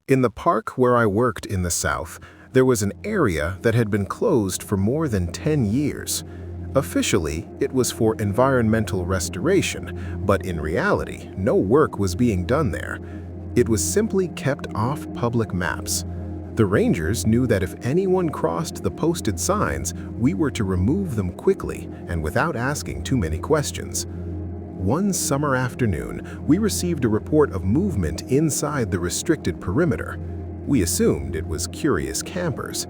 In the park where I worked in the South, there was an area that had been closed for more than 10 years. Officially, it was for environmental restoration, but in reality, no work was being done there. It was simply kept off public maps. The rangers knew that if anyone crossed the posted signs, we were to remove them quickly and without asking too many questions. One summer afternoon, we received a report of movement inside the restricted perimeter. We assumed it was curious campers.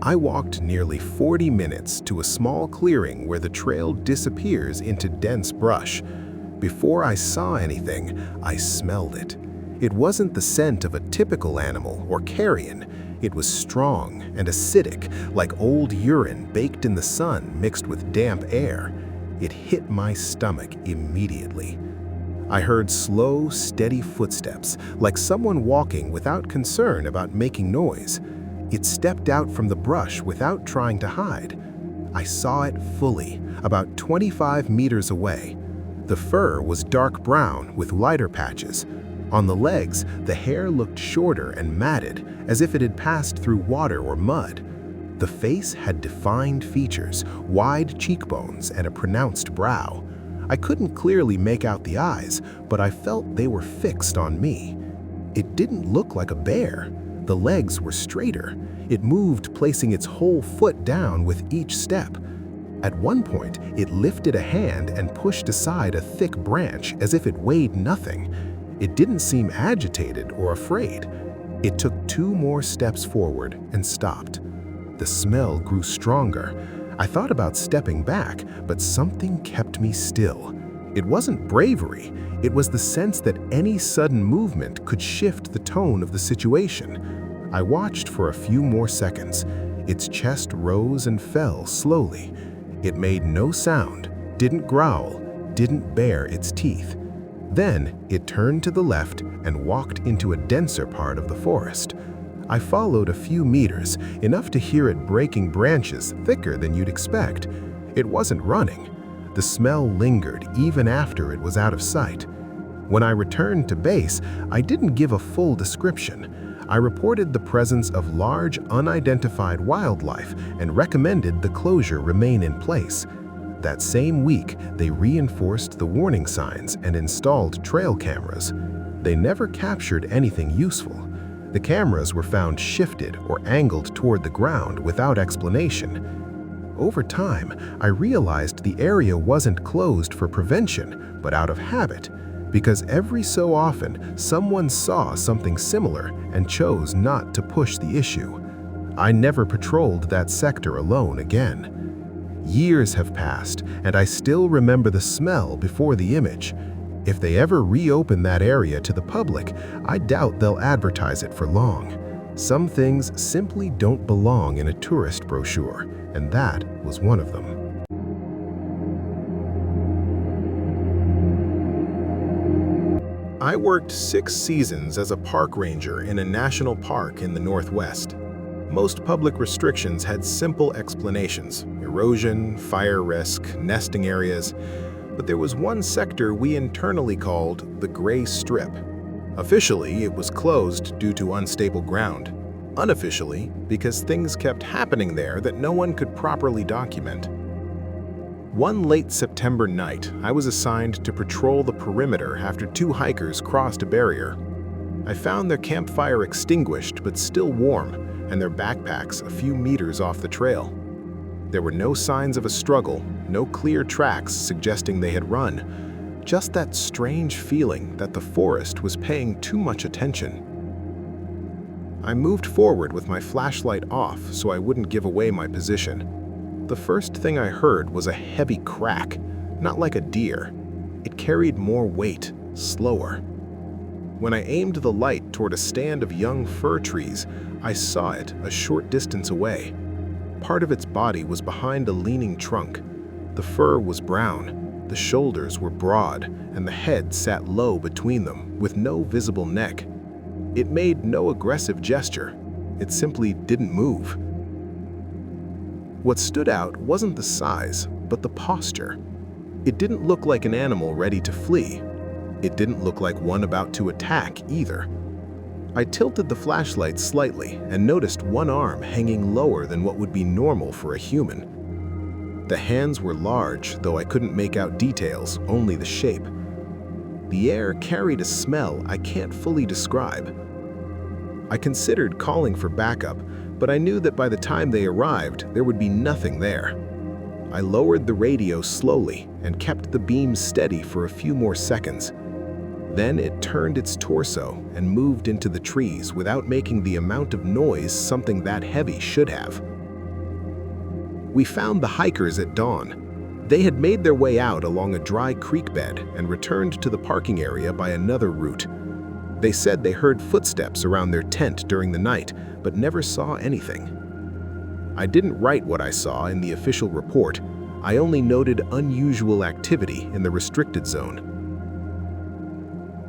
I walked nearly 40 minutes to a small clearing where the trail disappears into dense brush. Before I saw anything, I smelled it. It wasn't the scent of a typical animal or carrion. It was strong and acidic, like old urine baked in the sun mixed with damp air. It hit my stomach immediately. I heard slow, steady footsteps, like someone walking without concern about making noise. It stepped out from the brush without trying to hide. I saw it fully, about 25 meters away. The fur was dark brown with lighter patches. On the legs, the hair looked shorter and matted, as if it had passed through water or mud. The face had defined features, wide cheekbones, and a pronounced brow. I couldn't clearly make out the eyes, but I felt they were fixed on me. It didn't look like a bear. The legs were straighter. It moved, placing its whole foot down with each step. At one point, it lifted a hand and pushed aside a thick branch as if it weighed nothing. It didn't seem agitated or afraid. It took 2 more steps forward and stopped. The smell grew stronger. I thought about stepping back, but something kept me still. It wasn't bravery. It was the sense that any sudden movement could shift the tone of the situation. I watched for a few more seconds. Its chest rose and fell slowly. It made no sound, didn't growl, didn't bare its teeth. Then it turned to the left and walked into a denser part of the forest. I followed a few meters, enough to hear it breaking branches thicker than you'd expect. It wasn't running. The smell lingered even after it was out of sight. When I returned to base, I didn't give a full description. I reported the presence of large, unidentified wildlife and recommended the closure remain in place. That same week, they reinforced the warning signs and installed trail cameras. They never captured anything useful. The cameras were found shifted or angled toward the ground without explanation. Over time, I realized the area wasn't closed for prevention, but out of habit, because every so often someone saw something similar and chose not to push the issue. I never patrolled that sector alone again. Years have passed, and I still remember the smell before the image. If they ever reopen that area to the public, I doubt they'll advertise it for long. Some things simply don't belong in a tourist brochure, and that was one of them. I worked 6 seasons as a park ranger in a national park in the Northwest. Most public restrictions had simple explanations: erosion, fire risk, nesting areas. But there was one sector we internally called the Gray Strip. Officially, it was closed due to unstable ground. Unofficially, because things kept happening there that no one could properly document. One late September night, I was assigned to patrol the perimeter after 2 hikers crossed a barrier. I found their campfire extinguished but still warm, and their backpacks a few meters off the trail. There were no signs of a struggle, no clear tracks suggesting they had run, just that strange feeling that the forest was paying too much attention. I moved forward with my flashlight off so I wouldn't give away my position. The first thing I heard was a heavy crack, not like a deer. It carried more weight, slower. When I aimed the light toward a stand of young fir trees, I saw it a short distance away. Part of its body was behind a leaning trunk. The fur was brown, the shoulders were broad, and the head sat low between them, with no visible neck. It made no aggressive gesture. It simply didn't move. What stood out wasn't the size, but the posture. It didn't look like an animal ready to flee. It didn't look like one about to attack either. I tilted the flashlight slightly and noticed one arm hanging lower than what would be normal for a human. The hands were large, though I couldn't make out details, only the shape. The air carried a smell I can't fully describe. I considered calling for backup, but I knew that by the time they arrived, there would be nothing there. I lowered the radio slowly and kept the beam steady for a few more seconds. Then it turned its torso and moved into the trees without making the amount of noise something that heavy should have. We found the hikers at dawn. They had made their way out along a dry creek bed and returned to the parking area by another route. They said they heard footsteps around their tent during the night, but never saw anything. I didn't write what I saw in the official report. I only noted unusual activity in the restricted zone.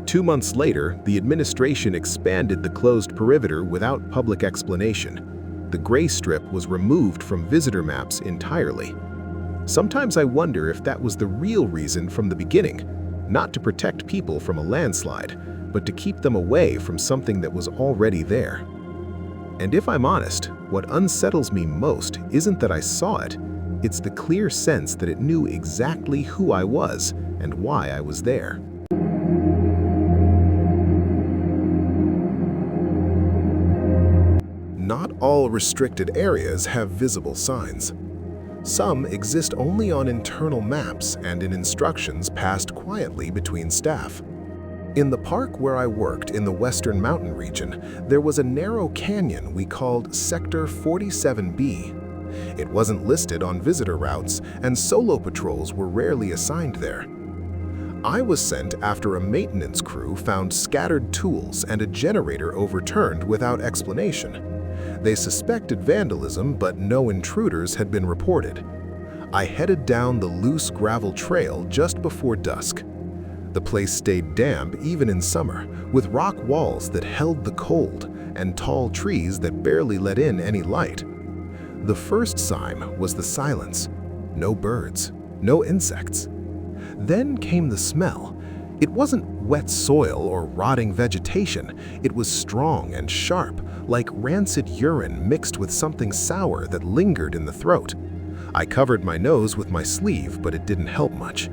2 months later, the administration expanded the closed perimeter without public explanation. The gray strip was removed from visitor maps entirely. Sometimes I wonder if that was the real reason from the beginning, not to protect people from a landslide, but to keep them away from something that was already there. And if I'm honest, what unsettles me most isn't that I saw it, it's the clear sense that it knew exactly who I was and why I was there. Not all restricted areas have visible signs. Some exist only on internal maps and in instructions passed quietly between staff. In the park where I worked in the Western Mountain region, there was a narrow canyon we called Sector 47B. It wasn't listed on visitor routes, and solo patrols were rarely assigned there. I was sent after a maintenance crew found scattered tools and a generator overturned without explanation. They suspected vandalism, but no intruders had been reported. I headed down the loose gravel trail just before dusk. The place stayed damp even in summer, with rock walls that held the cold and tall trees that barely let in any light. The first sign was the silence. No birds, no insects. Then came the smell. It wasn't wet soil or rotting vegetation. It was strong and sharp, like rancid urine mixed with something sour that lingered in the throat. I covered my nose with my sleeve, but it didn't help much.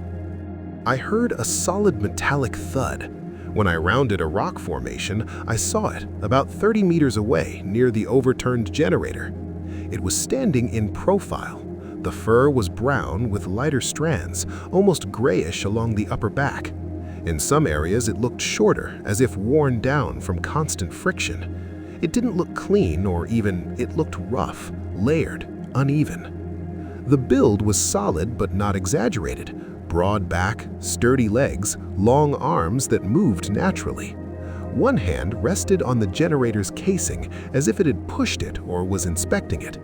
I heard a solid metallic thud. When I rounded a rock formation, I saw it about 30 meters away near the overturned generator. It was standing in profile. The fur was brown with lighter strands, almost grayish along the upper back. In some areas, it looked shorter, as if worn down from constant friction. It didn't look clean, or even it looked rough, layered, uneven. The build was solid but not exaggerated. Broad back, sturdy legs, long arms that moved naturally. One hand rested on the generator's casing as if it had pushed it or was inspecting it.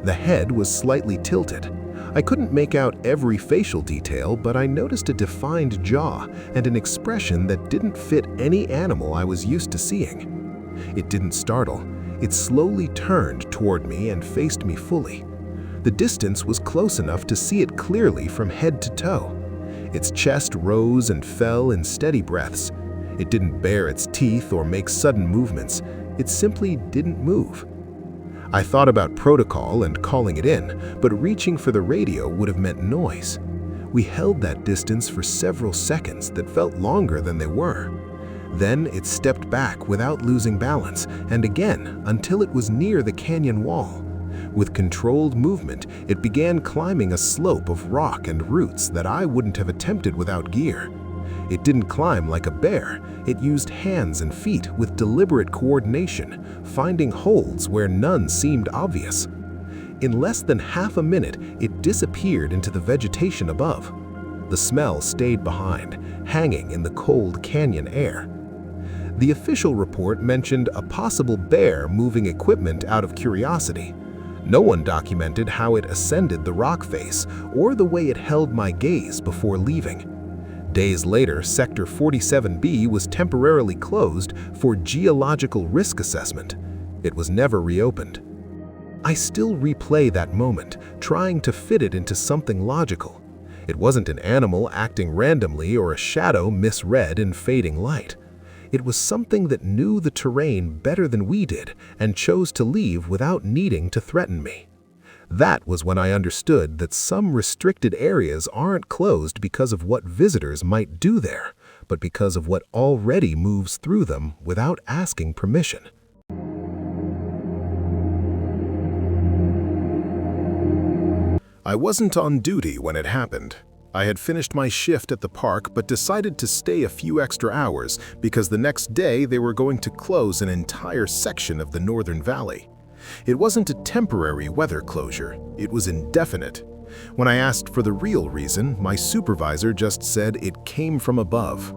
The head was slightly tilted. I couldn't make out every facial detail, but I noticed a defined jaw and an expression that didn't fit any animal I was used to seeing. It didn't startle. It slowly turned toward me and faced me fully. The distance was close enough to see it clearly from head to toe. Its chest rose and fell in steady breaths. It didn't bare its teeth or make sudden movements. It simply didn't move. I thought about protocol and calling it in, but reaching for the radio would have meant noise. We held that distance for several seconds that felt longer than they were. Then it stepped back without losing balance, and again until it was near the canyon wall. With controlled movement, it began climbing a slope of rock and roots that I wouldn't have attempted without gear. It didn't climb like a bear. It used hands and feet with deliberate coordination, finding holds where none seemed obvious. In less than half a minute, it disappeared into the vegetation above. The smell stayed behind, hanging in the cold canyon air. The official report mentioned a possible bear moving equipment out of curiosity. No one documented how it ascended the rock face or the way it held my gaze before leaving. Days later, Sector 47B was temporarily closed for geological risk assessment. It was never reopened. I still replay that moment, trying to fit it into something logical. It wasn't an animal acting randomly or a shadow misread in fading light. It was something that knew the terrain better than we did and chose to leave without needing to threaten me. That was when I understood that some restricted areas aren't closed because of what visitors might do there, but because of what already moves through them without asking permission. I wasn't on duty when it happened. I had finished my shift at the park but decided to stay a few extra hours because the next day they were going to close an entire section of the Northern Valley. It wasn't a temporary weather closure, it was indefinite. When I asked for the real reason, my supervisor just said it came from above.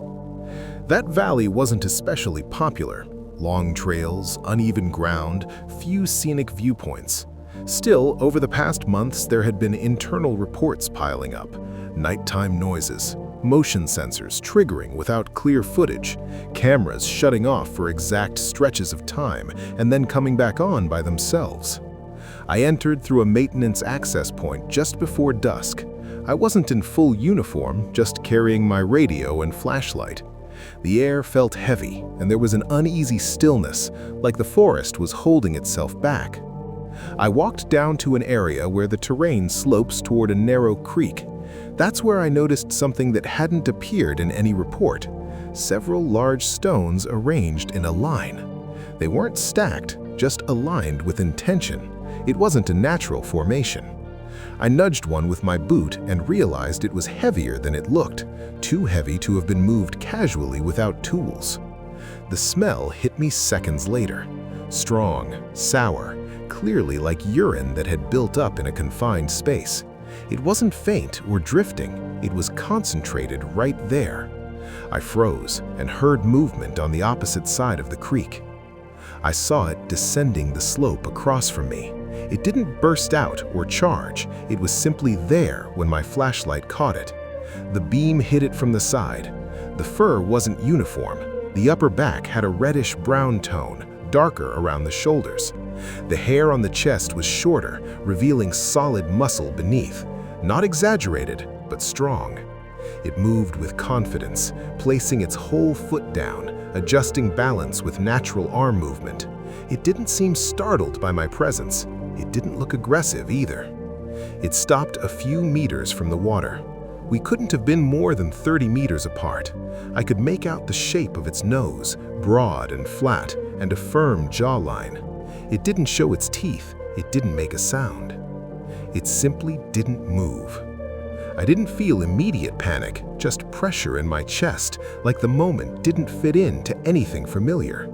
That valley wasn't especially popular. Long trails, uneven ground, few scenic viewpoints. Still, over the past months there had been internal reports piling up. Nighttime noises, motion sensors triggering without clear footage, cameras shutting off for exact stretches of time and then coming back on by themselves. I entered through a maintenance access point just before dusk. I wasn't in full uniform, just carrying my radio and flashlight. The air felt heavy, and there was an uneasy stillness, like the forest was holding itself back. I walked down to an area where the terrain slopes toward a narrow creek. That's where I noticed something that hadn't appeared in any report. Several large stones arranged in a line. They weren't stacked, just aligned with intention. It wasn't a natural formation. I nudged one with my boot and realized it was heavier than it looked, too heavy to have been moved casually without tools. The smell hit me seconds later. Strong, sour, clearly like urine that had built up in a confined space. It wasn't faint or drifting, it was concentrated right there. I froze and heard movement on the opposite side of the creek. I saw it descending the slope across from me. It didn't burst out or charge, it was simply there when my flashlight caught it. The beam hit it from the side. The fur wasn't uniform. The upper back had a reddish-brown tone, darker around the shoulders. The hair on the chest was shorter, revealing solid muscle beneath. Not exaggerated, but strong. It moved with confidence, placing its whole foot down, adjusting balance with natural arm movement. It didn't seem startled by my presence. It didn't look aggressive either. It stopped a few meters from the water. We couldn't have been more than 30 meters apart. I could make out the shape of its nose, broad and flat, and a firm jawline. It didn't show its teeth. It didn't make a sound. It simply didn't move. I didn't feel immediate panic, just pressure in my chest, like the moment didn't fit into anything familiar.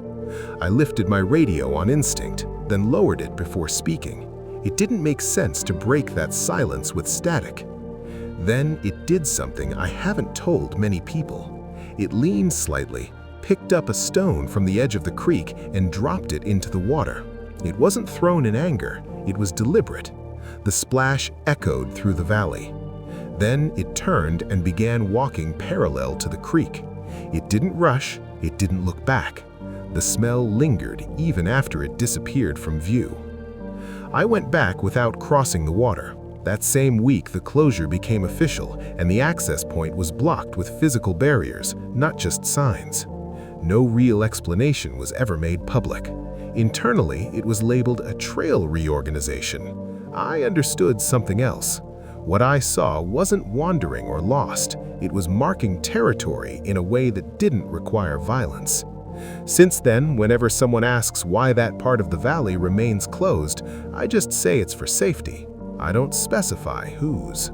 I lifted my radio on instinct, then lowered it before speaking. It didn't make sense to break that silence with static. Then it did something I haven't told many people. It leaned slightly, picked up a stone from the edge of the creek, and dropped it into the water. It wasn't thrown in anger, it was deliberate. The splash echoed through the valley. Then it turned and began walking parallel to the creek. It didn't rush, it didn't look back. The smell lingered even after it disappeared from view. I went back without crossing the water. That same week, the closure became official, and the access point was blocked with physical barriers, not just signs. No real explanation was ever made public. Internally, it was labeled a trail reorganization. I understood something else. What I saw wasn't wandering or lost. It was marking territory in a way that didn't require violence. Since then, whenever someone asks why that part of the valley remains closed, I just say it's for safety. I don't specify whose.